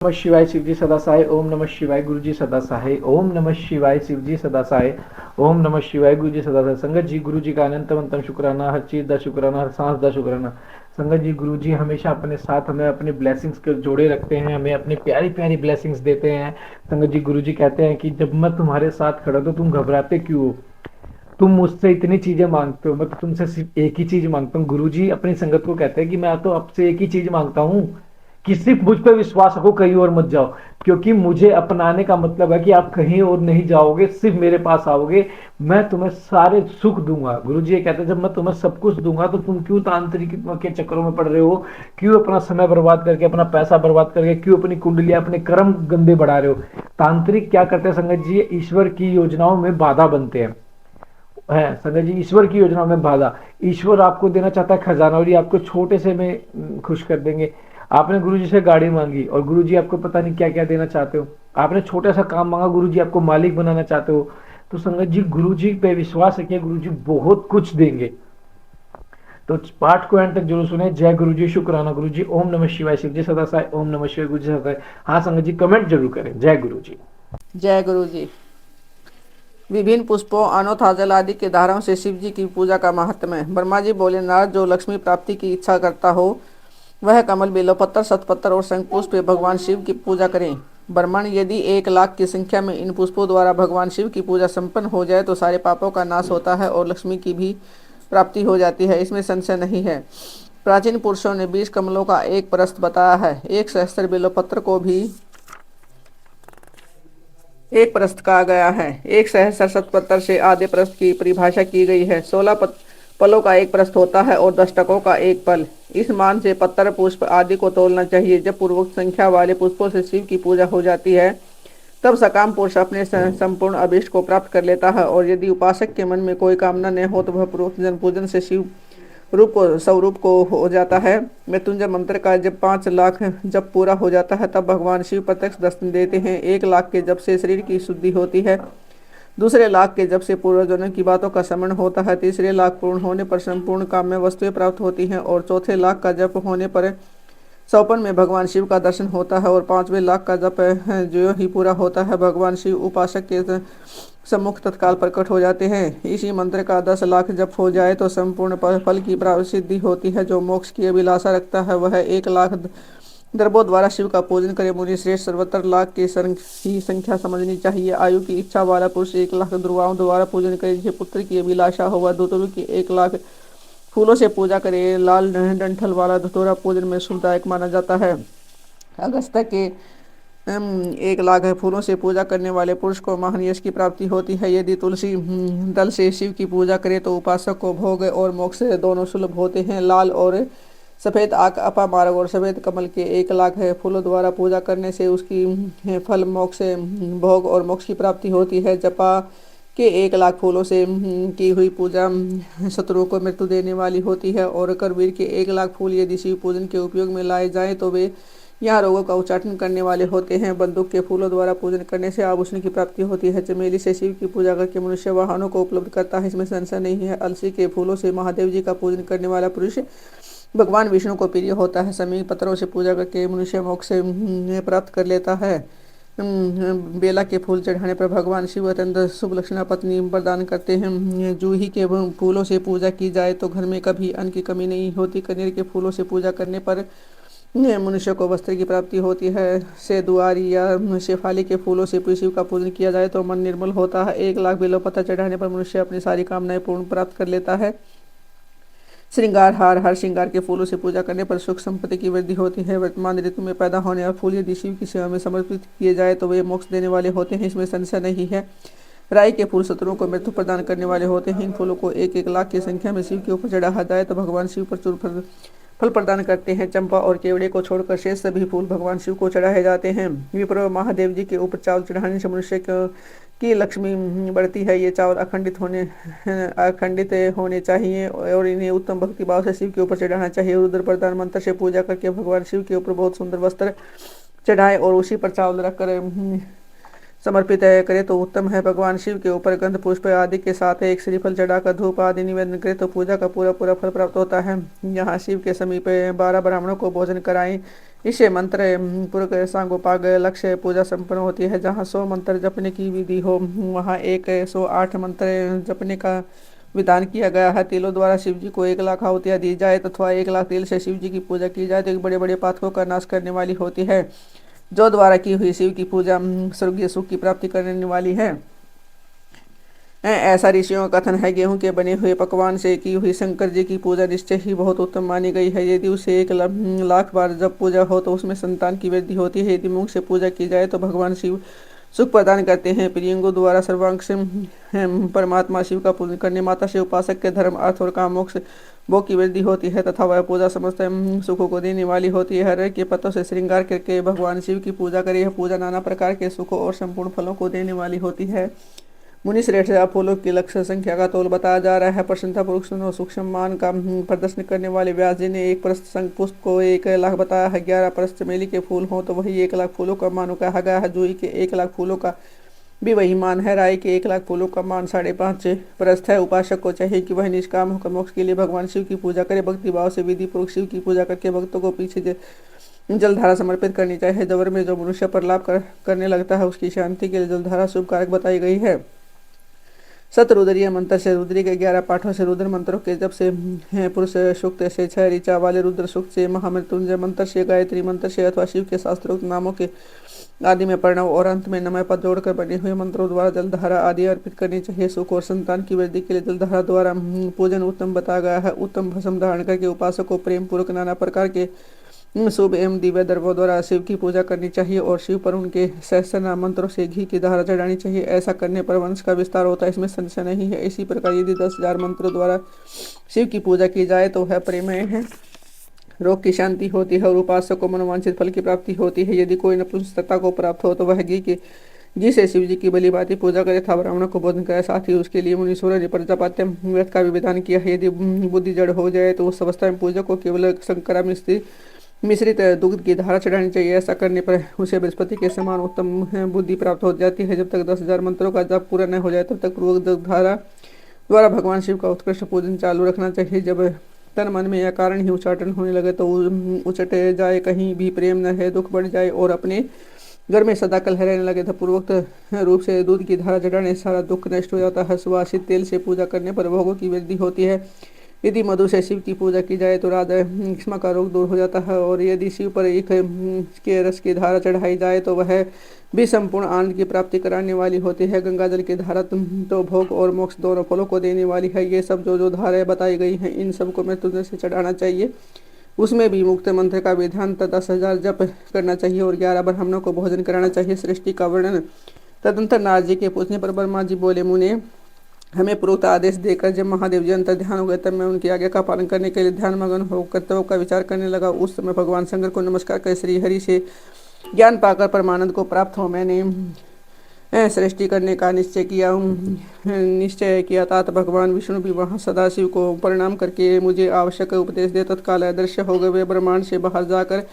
नमः शिवाय शिवजी सदा सहाय। ओम नमः शिवाय गुरुजी सदा सहाय। ओम नमः शिवाय शिवजी सदा सहाय। ओम नमः शिवाय गुरुजी सदा सहाय। संगत जी गुरु जी का अनंतम शुक्राना, हर चीज का शुक्राना, हर सांस का शुक्राना। संगत जी गुरु जी हमेशा अपने साथ हमें अपने ब्लेसिंग्स के जोड़े रखते हैं, हमें अपनी प्यारी प्यारी ब्लेसिंग्स देते हैं। संगत जी गुरु जी कहते हैं कि जब मैं तुम्हारे साथ खड़ा तो तुम घबराते क्यों हो? तुम मुझसे इतनी चीजें मांगते हो, मैं तो तुमसे सिर्फ एक ही चीज मांगता हूँ। गुरुजी अपनी संगत को कहते हैं कि मैं तो आपसे एक ही चीज मांगता हूँ कि सिर्फ मुझ पर विश्वास रखो, कहीं और मत जाओ। क्योंकि मुझे अपनाने का मतलब है कि आप कहीं और नहीं जाओगे, सिर्फ मेरे पास आओगे, मैं तुम्हें सारे सुख दूंगा। गुरुजी ये कहते हैं जब मैं तुम्हें सब कुछ दूंगा तो तुम क्यों तांत्रिक के चक्करों में पड़ रहे हो? क्यों अपना समय बर्बाद करके, अपना पैसा बर्बाद करके, क्यों अपनी कुंडलियां, अपने कर्म गंदे बढ़ा रहे हो? तांत्रिक क्या करते हैं संगत जी? ईश्वर की योजनाओं में बाधा बनते हैं। है संजय जी, ईश्वर की योजना में बाधा। ईश्वर आपको देना चाहता है खजाना और ये आपको छोटे से में खुश कर देंगे। आपने गुरुजी से गाड़ी मांगी और गुरुजी आपको पता नहीं क्या क्या देना चाहते हो। आपने छोटा सा काम मांगा, गुरुजी आपको मालिक बनाना चाहते हो। तो संगत जी गुरुजी पे विश्वास रखिए, गुरुजी बहुत कुछ देंगे। तो पाठ को एंड तक जरूर सुने। जय गुरु जी, शुक्राना गुरु जी। ओम नमः शिवाय शिव जी सदा साय। ओम नमः शिवाय गुरु जी सदा साय। हाँ संगत जी कमेंट जरूर करें। जय गुरु जी। जय गुरु जी। विभिन्न पुष्पों अनोथा जल आदि के धाराओं से शिव जी की पूजा का महात्म्य है। ब्रह्मा जी बोले, नारद जो लक्ष्मी प्राप्ति की इच्छा करता हो वह कमल, बेलपत्र, शतपत्र और शंखपुष्प भगवान शिव की पूजा करें। ब्रह्मण, यदि 1,00,000 की संख्या में इन पुष्पों द्वारा भगवान शिव की पूजा संपन्न हो जाए तो सारे पापों का नाश होता है और लक्ष्मी की भी प्राप्ति हो जाती है, इसमें संशय नहीं है। प्राचीन पुरुषों ने 20 कमलों का एक प्रस्थ बताया है। 1 सहस्त्र बेलपत्र को भी एक प्रस्थ कहा गया है। 1 सहस्त्र शतपत्र से आधे प्रस्थ की परिभाषा की गई है। 16 पलों का एक प्रस्थ होता है और 10 टकों का एक पल। इस मान से पत्तर, पुष्प आदि को तोलना चाहिए। जब पूर्वोक्त संख्या वाले पुष्पों से शिव की पूजा हो जाती है तब सकाम पुरुष अपने संपूर्ण अभीष्ट को प्राप्त कर लेता है। और यदि उपासक के मन में कोई कामना न हो तो वह पूर्वोक्त जन पूजन से शिव रूप को स्वरूप को हो जाता है। मृत्युंजय मंत्र का जब 5,00,000 जब पूरा हो जाता है तब भगवान शिव प्रत्यक्ष दर्शन देते हैं। 1,00,000 के जब से शरीर की शुद्धि होती है, दूसरे लाख के जब से पूर्वजन्म की बातों का स्मरण होता है, तीसरे लाख पूर्ण होने पर संपूर्ण काम्य वस्तुएं प्राप्त होती हैं और चौथे लाख का जप होने पर सौपन में भगवान शिव का दर्शन होता है और 5वें लाख का जप जो ही पूरा होता है भगवान शिव उपासक के सम्मुख तत्काल प्रकट हो जाते हैं। इसी मंत्र का 10,00,000 जप हो जाए तो संपूर्ण फल की सिद्धि होती है। जो मोक्ष की अभिलाषा रखता है वह 1,00,000 दर्भों द्वारा शिव का पूजन करे। मुनि श्रेष्ठ 77 लाख की ही संख्या समझनी चाहिए। आयु की इच्छा वाला पुरुष 1,00,000 दुर्वाओं द्वारा पूजन करे। जिसे पुत्र की अभिलाषा हो वह धतूरे की 1,00,000 फूलों से पूजा करे। लाल डंठल वाला धतूरा पूजन में शुभदायक माना जाता है। अगस्त्य के 1,00,000 फूलों से पूजा करने वाले पुरुष को महान यश की प्राप्ति होती है। यदि तुलसी दल से शिव की पूजा करे तो उपासक को भोग और मोक्ष दोनों सुलभ होते हैं। लाल और सफ़ेद आक, अपामार्ग और सफ़ेद कमल के 1,00,000 फूलों द्वारा पूजा करने से उसकी फल मोक्ष, भोग और मोक्ष की प्राप्ति होती है। जपा के 1,00,000 फूलों से की हुई पूजा शत्रुओं को मृत्यु देने वाली होती है। और करवीर के 1,00,000 फूल यदि शिव पूजन के उपयोग में लाए जाएं तो वे यहाँ रोगों का उच्चाटन करने वाले होते हैं। बंदूक के फूलों द्वारा पूजन करने से आभूषण की प्राप्ति होती है। चमेली से शिव की पूजा करके मनुष्य वाहनों को उपलब्ध करता है, इसमें संशय नहीं है। अलसी के फूलों से महादेव जी का पूजन करने वाला पुरुष भगवान विष्णु को प्रिय होता है। समीप पत्रों से पूजा करके मनुष्य मोक्ष प्राप्त कर लेता है। बेला के फूल चढ़ाने पर भगवान शिव अत्यंत शुभ लक्षणा पत्नी प्रदान करते हैं। जूही के फूलों से पूजा की जाए तो घर में कभी अन्न की कमी नहीं होती। कनेर के फूलों से पूजा करने पर मनुष्य को वस्त्र की प्राप्ति होती है। सेदुआरी या शेफाली के फूलों से शिव का पूजन किया जाए तो मन निर्मल होता है। 1,00,000 बेलपत्र चढ़ाने पर मनुष्य अपनी सारी कामनाएं पूर्ण प्राप्त कर लेता है। श्रृंगार हार, हर श्रृंगार के फूलों से पूजा करने पर सुख संपत्ति की वृद्धि होती है। वर्तमान ऋतु में पैदा होने वाले फूल यदि शिव की सेवा में समर्पित किए जाए तो वे मोक्ष देने वाले होते हैं, इसमें संशय नहीं है। राई के फूल शत्रुओं को मृत्यु प्रदान करने वाले होते हैं। इन फूलों को 1,00,000 की संख्या में शिव के ऊपर चढ़ाया जाए तो भगवान शिव प्रचुर फल प्रदान करते हैं। चंपा और केवड़े को छोड़कर शेष सभी फूल भगवान शिव को चढ़ाए जाते हैं। विप्र महादेव जी के ऊपर चावल चढ़ाने से मनुष्य की लक्ष्मी बढ़ती है। ये चावल अखंडित होने चाहिए और इन्हें उत्तम भक्ति भाव से शिव के ऊपर चढ़ाना चाहिए। रुद्र प्रदान मंत्र से पूजा करके भगवान शिव के ऊपर बहुत सुंदर वस्त्र चढ़ाए और उसी पर चावल रखकर समर्पित करे तो उत्तम है। भगवान शिव के ऊपर गंध पुष्प आदि के साथ एक श्रीफल चढ़ाकर धूप आदि निवेदन करे तो पूजा का पूरा फल प्राप्त होता है। यहाँ शिव के समीप 12 ब्राह्मणों को भोजन कराएं। इससे मंत्र पूर्वक सांगोपांग लक्ष्य पूजा संपन्न होती है। जहाँ 100 मंत्र जपने की विधि हो वहाँ 108 मंत्र जपने का विधान किया गया है। तिलों द्वारा शिव जी को 1 लाख आहुतियाँ दी जाए तथा 1 लाख तिल से शिव जी की पूजा की जाए तो एक बड़े बड़े पातकों का नाश करने वाली होती है। जो द्वारा की हुई शिव की पूजा स्वर्गीय सुख की प्राप्ति करने वाली है। ऐसा ऋषियों का कथन है, गेहूं के बने हुए पकवान से की हुई शंकर जी की पूजा निश्चय ही बहुत उत्तम मानी गई है। यदि उसे 1 लाख बार जब पूजा हो तो उसमें संतान की वृद्धि होती है। यदि मूंग से पूजा की जाए तो भगवान शिव सुख प्रदान करते हैं। प्रियंगों द्वारा सर्वांग से परमात्मा शिव का पूजन करने माता से उपासक के धर्म अर्थ और काम मोक्ष भोग की वृद्धि होती है तथा वह पूजा समस्त सुखों को देने वाली होती है। हर के पत्तों से श्रृंगार करके भगवान शिव की पूजा करें। यह पूजा नाना प्रकार के सुखों और संपूर्ण फलों को देने वाली होती है। मुनि श्रेष्ठ फूलों की लक्ष्य संख्या का तौल बताया जा रहा है। प्रसन्नता पूर्वक सुनो। सूक्ष्म मान का प्रदर्शन करने वाले व्यास जी ने 1 प्रस्थ शंखपुष्प को 1 लाख बताया है। 11 प्रस्थ चमेली के फूल हों तो वही 1 लाख फूलों का मान कहा गया है। जूही के 1 लाख फूलों का भी वही मान है। राय के 1 लाख फूलों का मान 5.5 प्रस्थ है। उपासक को चाहिए कि वह निष्काम होकर मोक्ष के लिए भगवान शिव की पूजा करे। भक्ति भाव से विधि पूर्वक शिव की पूजा करके भक्तों को पीछे जलधारा समर्पित करनी चाहिए। जबर में जो मनुष्य पर लाभ करने लगता है उसकी शांति के लिए जलधारा शुभ कारक बताई गई है। सतरुद्रीय मंत्र से रुद्री के 11 पाठों से रुद्र मंत्रों के जब से पुरुष सूक्त से 6 ऋचा वाले रुद्र सूक्त से महामृत्युंजय मंत्र से गायत्री मंत्र से अथवा शिव के शास्त्रोक्त नामों के आदि में प्रणव और अंत में नमः पद जोड़कर बने हुए मंत्रों द्वारा जलधारा आदि अर्पित करनी चाहिए। सुख और संतान की वृद्धि के लिए जलधारा द्वारा पूजन उत्तम बताया गया है। उत्तम भस्म धारण करके उपासक को प्रेम पूर्वक नाना प्रकार के शुभ एवं दिव्य द्रव्यों द्वारा शिव की पूजा करनी चाहिए और शिव पर उनके सहस्रनाम मंत्रों से घी की धारा चढ़ानी चाहिए। ऐसा करने पर वंश का विस्तार होता है, इसमें संशय नहीं है। इसी प्रकार यदि 10,000 मंत्रों द्वारा शिव की पूजा की जाए तो वह प्रेमय है, रोग की शांति होती है और उपासक को मनोवांछित फल की प्राप्ति होती है। यदि कोई नपुंसकता को प्राप्त हो तो वह घी से शिव जी की बलि भांति पूजा करे था ब्राह्मणों को भोजन कराए। साथ ही उसके लिए मुनीश्वरों ने प्रजापात्य व्रत का भी विधान किया है। यदि बुद्धि जड़ हो जाए तो उस अवस्था में पूजक को केवल शंकरा मिश्रित दुग्ध की धारा चढ़ानी चाहिए। ऐसा करने पर उसे बृहस्पति के समान उत्तम बुद्धि प्राप्त हो जाती है। जब तक 10,000 मंत्रों का जप पूरा न हो जाए तब तक पूर्वक धारा द्वारा भगवान शिव का उत्कृष्ट पूजन चालू रखना चाहिए। जब तन मन में यह कारण ही उच्चाटन होने लगे तो उचट जाए, कहीं भी प्रेम न है, दुख बढ़ जाए और अपने घर में सदा कलह रहने लगे तो पूर्वोक्त रूप से दूध की धारा चढ़ाने सारा दुख नष्ट हो जाता है। सुवासित तेल से पूजा करने पर भोगों की वृद्धि होती है। यदि मधु से शिव की पूजा की जाए तो राधा का रोग दूर हो जाता है और यदि शिव पर एक के रस की धारा चढ़ाई जाए तो वह भी संपूर्ण आनंद की प्राप्ति कराने वाली होती है। गंगा जल की धारा तो भोग और मोक्ष दोनों फलों को देने वाली है। ये सब जो धाराएं बताई गई हैं इन सबको मृत्युंजय से चढ़ाना चाहिए। उसमें भी मुक्त मंत्र का विधान 10,000 जप करना चाहिए और 11 ब्राह्मणों को भोजन कराना चाहिए। सृष्टि का वर्णन तदंतर नारद जी के पूछने पर ब्रह्मा जी बोले, मुने हमें प्रोक्त आदेश देकर जब महादेव जी अंतर ध्यान हो गए तब मैं उनकी आज्ञा का पालन करने के लिए ध्यान मगन हो कर्तव्यों का विचार करने लगा। उस समय भगवान शंकर को नमस्कार कर श्री हरि से ज्ञान पाकर परमानंद को प्राप्त हो मैंने सृष्टि करने का निश्चय किया तात भगवान विष्णु भी वहाँ सदाशिव को प्रणाम करके मुझे आवश्यक उपदेश दे तत्काल अदृश्य हो गए। वे ब्रह्मांड से बाहर जाकर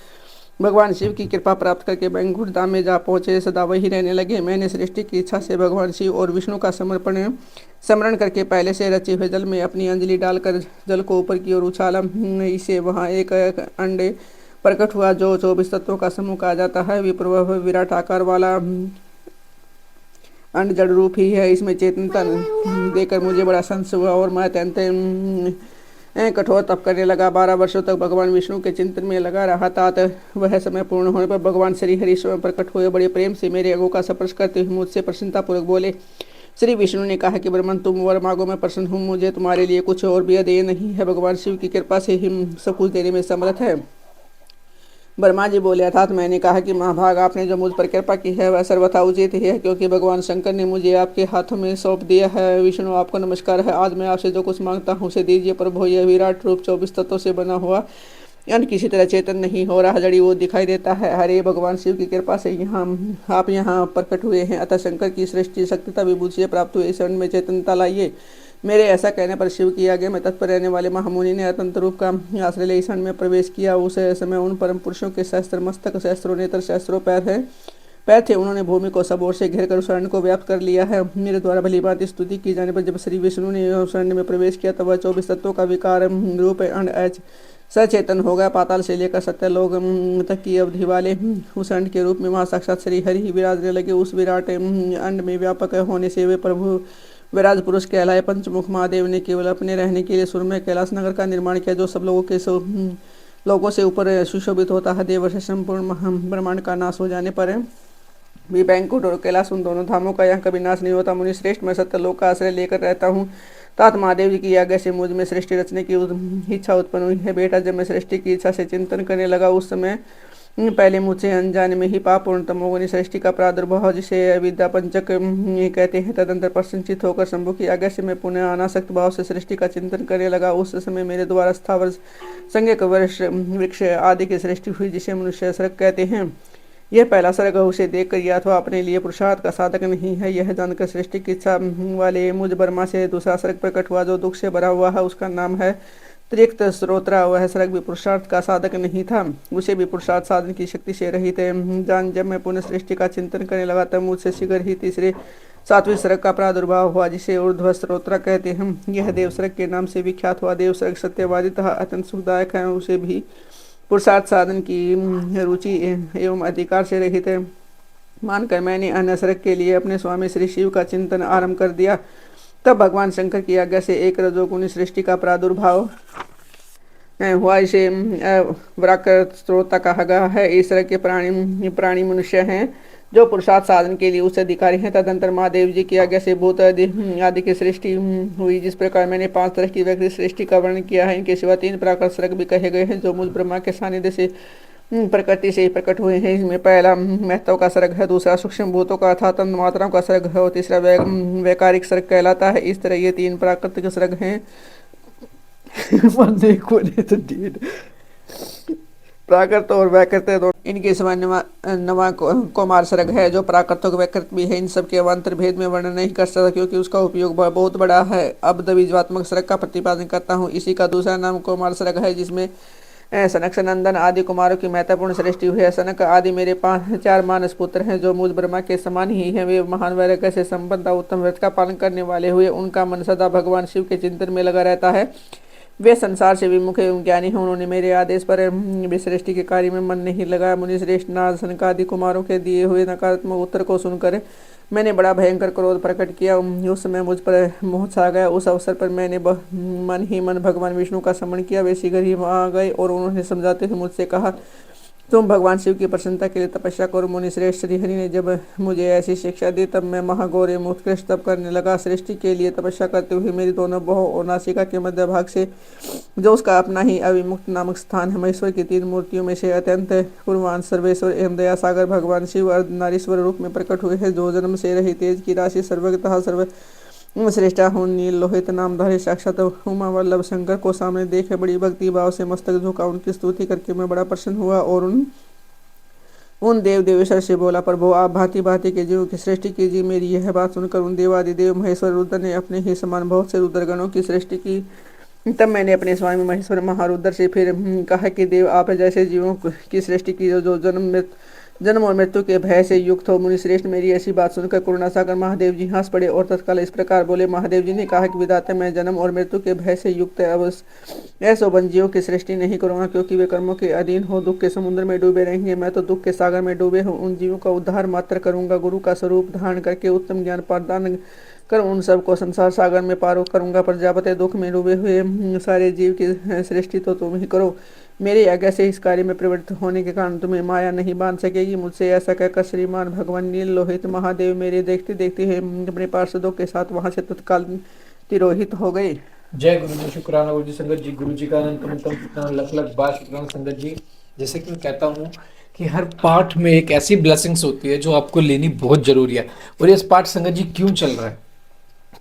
भगवान शिव की कृपा प्राप्त करके बैंकुंठ धाम में जा पहुँचे, सदा वही रहने लगे। मैंने सृष्टि की इच्छा से भगवान शिव और विष्णु का स्मरण करके पहले से रचे हुए जल में अपनी अंजलि डालकर जल को ऊपर की ओर उछाला। इसे वहाँ एक अंडे प्रकट हुआ जो 24 तत्वों का समूह कहा जाता है। विप्रभ विराट आकार वाला अंड जड़ रूप ही है। इसमें चेतनता देकर मुझे बड़ा संशय हुआ और मैं अत्यंत कठोर तप करने लगा। 12 वर्षों तक भगवान विष्णु के चिंतन में लगा रहा था। वह समय पूर्ण होने पर भगवान श्री हरि स्वयं प्रकट हुए। बड़े प्रेम से मेरे अंगों का स्पर्श करते हुए मुझसे प्रसन्नतापूर्वक बोले। श्री विष्णु ने कहा कि ब्रह्मन तुम वर मांगो, मैं प्रसन्न हूँ। मुझे तुम्हारे लिए कुछ और भी देय नहीं है। भगवान शिव की कृपा से ही सब कुछ देने में समर्थ है। ब्रह्मा जी बोले, अर्थात मैंने कहा कि महाभाग आपने जो मुझ पर कृपा की है वह सर्वथा उचित ही है, क्योंकि भगवान शंकर ने मुझे आपके हाथों में सौंप दिया है। विष्णु आपको नमस्कार है। आज मैं आपसे जो कुछ मांगता हूँ उसे दीजिए। प्रभु यह विराट रूप 24 तत्वों से बना हुआ अन्य किसी तरह चेतन नहीं हो रहा, जड़ी वो दिखाई देता है। हरे भगवान शिव की कृपा से आप यहाँ प्रकट हुए हैं, अतः शंकर की सृष्टि शक्तिता विभूति से प्राप्त हुए इस में चेतनता लाइए। मेरे ऐसा कहने पर शिव की आज्ञा में तत्पर रहने वाले महामुनि ने अतंत्र रूप का आश्रय ले ईशान में प्रवेश किया। उस समय उन परम पुरुषों के सहस्त्र मस्तक, सहस्त्रों नेत्र, सहस्त्रों पैर थे। उन्होंने भूमि को सब ओर से घेर कर स्वर्ण को व्याप्त कर लिया है। मेरे द्वारा भली भांति स्तुति की जाने पर जब श्री विष्णु ने स्वर्ण में प्रवेश किया तब वह 24 तत्वों का विकार रूप अंड सचेतन हो गया। पाताल से लेकर सत्यलोक तक की अवधि वाले उस अंड के रूप में वहाँ साक्षात श्री हरि ही विराजने लगे। उस विराट अंड में व्यापक होने से वे प्रभु विराज पुरुष कहलाए। पंचमुख महादेव ने केवल अपने रहने के लिए सुरम्य कैलाश नगर का निर्माण किया, जो सब लोगों से ऊपर सुशोभित होता है। देव से संपूर्ण ब्रह्मांड का नाश हो जाने पर भी बैंकुट और कैलाश, उन दोनों धामों का यहाँ कभी नाश नहीं होता। मुनि श्रेष्ठ, मैं सत्यलोक का आश्रय लेकर रहता हूँ। तात महादेव जी की आज्ञा से मुझ में सृष्टि रचने की इच्छा उत्पन्न हुई है। बेटा, जब मैं सृष्टि की इच्छा से चिंतन करने लगा, उस समय पहले मुझसे अनजाने में ही पाप पूर्ण तमोगुणी सृष्टि का प्रादुर्भाव, जिसे अविद्या पंचक कहते हैं, तदंतर प्रसन्नचित होकर शंभु की आज्ञा से मैं पुनः अनासक्त भाव से सृष्टि का चिंतन करने लगा। उस समय मेरे द्वारा स्थावर संज्ञक वृक्ष आदि की सृष्टि हुई, जिसे मनुष्य सर्ग कहते हैं। यह पहला सर्ग उसे देखकर या अथवा अपने लिए पुरुषार्थ का साधक नहीं है, यह जानकर सृष्टि की इच्छा वाले मुझ बर्मा से दूसरा सर्ग प्रकट हुआ, जो दुख से भरा हुआ है। उसका नाम है त्रिक्त स्रोत्रा। वह सर्ग भी पुरुषार्थ का साधक नहीं था, उसे भी पुरुषार्थ साधन की शक्ति से रहित जान। जब मैं पुनः सृष्टि का चिंतन करने लगा, तब मुझसे शीघ्र ही तीसरे सातवें सर्ग का प्रादुर्भाव हुआ, जिसे ऊर्ध्व स्रोत्र कहते हैं। यह देव सर्ग के नाम से विख्यात हुआ। देव सर्ग सत्यवादी तथा अत्यंत सुखदायक है। उसे भी पुरुषार्थ साधन की रुचि एवं अधिकार से रहित मानकर मैंने अन्य सर्ग के लिए अपने स्वामी श्री शिव का चिंतन आरंभ कर दिया। तब भगवान शंकर की आज्ञा से एक रजोगुणी सृष्टि का प्रादुर्भाव हुआ। इसे वराक स्त्रोता कहा गया है। इस तरह के प्राणी मनुष्य हैं जो पुरुषार्थ साधन के लिए उससे अधिकारी हैं। तदंतर महादेव जी की आज्ञा से भूत आदि की सृष्टि हुई। जिस प्रकार मैंने 5 तरह की व्यक्ति सृष्टि का वर्णन किया है, इनके सिवा 3 प्राकृत सर्ग भी कहे गए हैं, जो मूल ब्रह्मा के सानिध्य से प्रकृति से ही प्रकट हुए हैं। इसमें पहला महत्व का सर्ग है, दूसरा सूक्ष्म भूतों का अर्थात मात्राओं का सर्ग है, और तीसरा वैकारिक सर्ग कहलाता है। इस तरह ये 3 प्राकृतिक सर्ग हैं। प्राकृत और वैकृत दो, इनके सिवा नवा कुमार सर्ग है, जो प्राकृत और वैकृत भी है। इन सब के अवान्तर भेद में वर्णन नहीं कर सकता, क्योंकि उसका उपयोग बहुत बड़ा है। अब द्विजात्मक सर्ग का प्रतिपादन करता हूँ। इसी का दूसरा नाम कुमार सर्ग है, जिसमें सनक सनंदन आदि कुमारों की महत्वपूर्ण सृष्टि हुई है। सनक आदि मेरे 4 मानस पुत्र हैं, जो मूल ब्रह्मा के समान ही हैं। वे महान वैराग्य से संपन्न उत्तम व्रत का पालन करने वाले हुए उनका मन सदा भगवान शिव के चिंतन में लगा रहता है। वे संसार से विमुख एवं ज्ञानी हैं। उन्होंने मेरे आदेश पर भी सृष्टि के कार्य में मन नहीं लगाया। मुनि श्रेष्ठ, नारद सनकादि कुमारों के दिए हुए नकारात्मक उत्तर को सुनकर मैंने बड़ा भयंकर क्रोध प्रकट किया। उस समय मुझ पर मोह छा गया। उस अवसर पर मैंने मन ही मन भगवान विष्णु का स्मरण किया। वे शीघ्र ही वहाँ आ गए और उन्होंने समझाते हुए मुझसे कहा, तुम भगवान शिव की प्रसन्नता के लिए तपस्या करो। मुनि श्रेष्ठ, श्रीहरि ने जब मुझे ऐसी शिक्षा दी, तब मैं महाघोर एवं उत्कृष्ट तप करने लगा। सृष्टि के लिए तपस्या करते हुए मेरी दोनों बाहों और नासिका के मध्य भाग से, जो उसका अपना ही अविमुक्त नामक स्थान है, महेश्वर की 3 मूर्तियों में से अत्यंत पूर्वान सर्वेश्वर एवं दया सागर भगवान शिव अर्धनारीश्वर रूप में प्रकट हुए हैं, जो जन्म से रही तेज की राशि सर्वगतः सर्व श्रेष्ठा हूँ। नील लोहित नामधारी साक्षात उमा वल्लभ शंकर को सामने देखे बड़ी भक्ति भाव से मस्तक झुका उनकी स्तुति करके मैं बड़ा प्रसन्न हुआ और उन देव देवेश्वर से बोला, प्रभु आप भांति भांति के जीवों की सृष्टि कीजिए। मेरी यह बात सुनकर उन देवादिदेव महेश्वर रुद्र ने अपने ही समान बहुत से रुद्रगणों की सृष्टि की। तब मैंने अपने स्वामी महेश्वर महारुद्र से फिर कहा कि देव आप जैसे जीवों की सृष्टि की जो जन्म और मृत्यु के भय से युक्त हो। मुनि श्रेष्ठ, मेरी ऐसी बात सुनकर करुणा सागर महादेव जी हंस पड़े और तत्काल इस प्रकार बोले। महादेव जी ने कहा कि विधाता, मैं जन्म और मृत्यु के भय से युक्त ऐसो बंजियों की सृष्टि नहीं करूंगा, क्योंकि वे कर्मों के अधीन हो दुख के समुद्र में डूबे रहेंगे। मैं तो दुख के सागर में डूबे हूँ, उन जीवों का उद्धार मात्र करूंगा। गुरु का स्वरूप धारण करके उत्तम ज्ञान प्रदान कर उन सबको संसार सागर में पार करूंगा। प्रजापति, दुख में डूबे हुए सारे जीव की सृष्टि तो तुम ही करो। मेरी आज्ञा से इस कार्य में प्रवृत्त होने के कारण तुम्हें माया नहीं बांध सकेगी। मुझसे ऐसा कहकर श्रीमान भगवान नील लोहित महादेव मेरे देखते देखते हैं अपने पार्षदों के साथ वहां से तत्काल तिरोहित हो गए। जय गुरु जी, शुक्राना गुरु जी, संगत जी, गुरु जी का अनंत लख लख बार शुक्राना संगत जी। जैसे कि मैं कहता हूँ कि हर पाठ में एक ऐसी ब्लेसिंग्स होती है जो आपको लेनी बहुत जरूरी है। और ये पाठ संगत जी क्यों चल रहा है,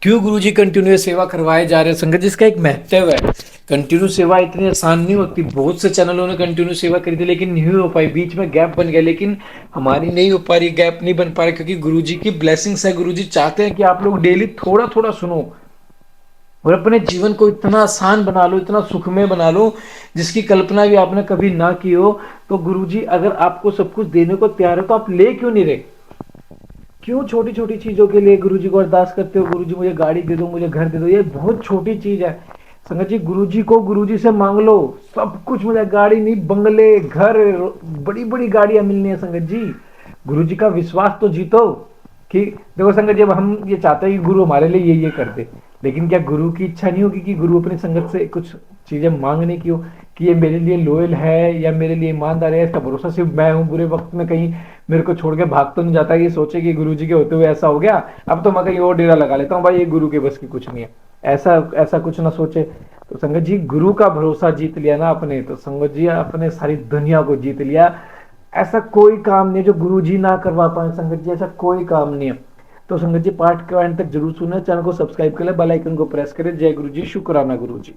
क्यों गुरुजी कंटिन्यू सेवा करवाए जा रहे हैं संगत जी, इसका एक महत्व है। कंटिन्यू सेवा इतनी आसान नहीं होती। बहुत से चैनलों ने कंटिन्यू सेवा करी थी लेकिन नहीं हो पाई, बीच में गैप बन गया, लेकिन हमारी नहीं हो पा रही, गैप नहीं बन पा रहा, क्योंकि गुरुजी की ब्लेसिंग्स है। गुरुजी चाहते हैं कि आप लोग डेली थोड़ा थोड़ा सुनो और अपने जीवन को इतना आसान बना लो, इतना सुखमय बना लो, जिसकी कल्पना भी आपने कभी ना की हो। तो गुरुजी अगर आपको सब कुछ देने को तैयार है तो आप ले क्यों नहीं रहे? क्यों छोटी छोटी चीजों के लिए गुरुजी को अरदास करते हो, गुरुजी मुझे गाड़ी दे दो, मुझे घर दे दो? ये बहुत छोटी चीज है। संगत जी गुरुजी को गुरुजी से मांग लो, सब कुछ मिले, गाड़ी नहीं बंगले घर, बड़ी बड़ी गाड़ियां मिलनी है संगत जी। गुरुजी का विश्वास तो जीतो कि देखो संगत जी, अब हम ये चाहते हैं कि गुरु हमारे लिए ये कर दे, लेकिन क्या गुरु की इच्छा नहीं होगी कि गुरु अपनी संगत से कुछ चीजें मांगने की हो, कि ये मेरे लिए लोयल है या मेरे लिए ईमानदार है, इसका भरोसा सिर्फ मैं हूँ, बुरे वक्त में कहीं मेरे को छोड़ के भाग तो नहीं जाता, ये सोचे कि गुरु जी के होते हुए ऐसा हो गया, अब तो मैं कहीं और डेरा लगा लेता हूँ, भाई ये गुरु के बस की कुछ नहीं है, ऐसा ऐसा कुछ ना सोचे। तो संगत जी गुरु का भरोसा जीत लिया ना आपने, तो संगत जी आपने सारी दुनिया को जीत लिया। ऐसा कोई काम नहीं जो गुरु जी ना करवा पाए संगत जी, ऐसा कोई काम नहीं है। तो संगत जी पाठ के एंड तक जरूर सुने, चैनल को सब्सक्राइब कर ले, बेल आइकन को प्रेस करें। जय गुरु जी, शुक्राना गुरु जी।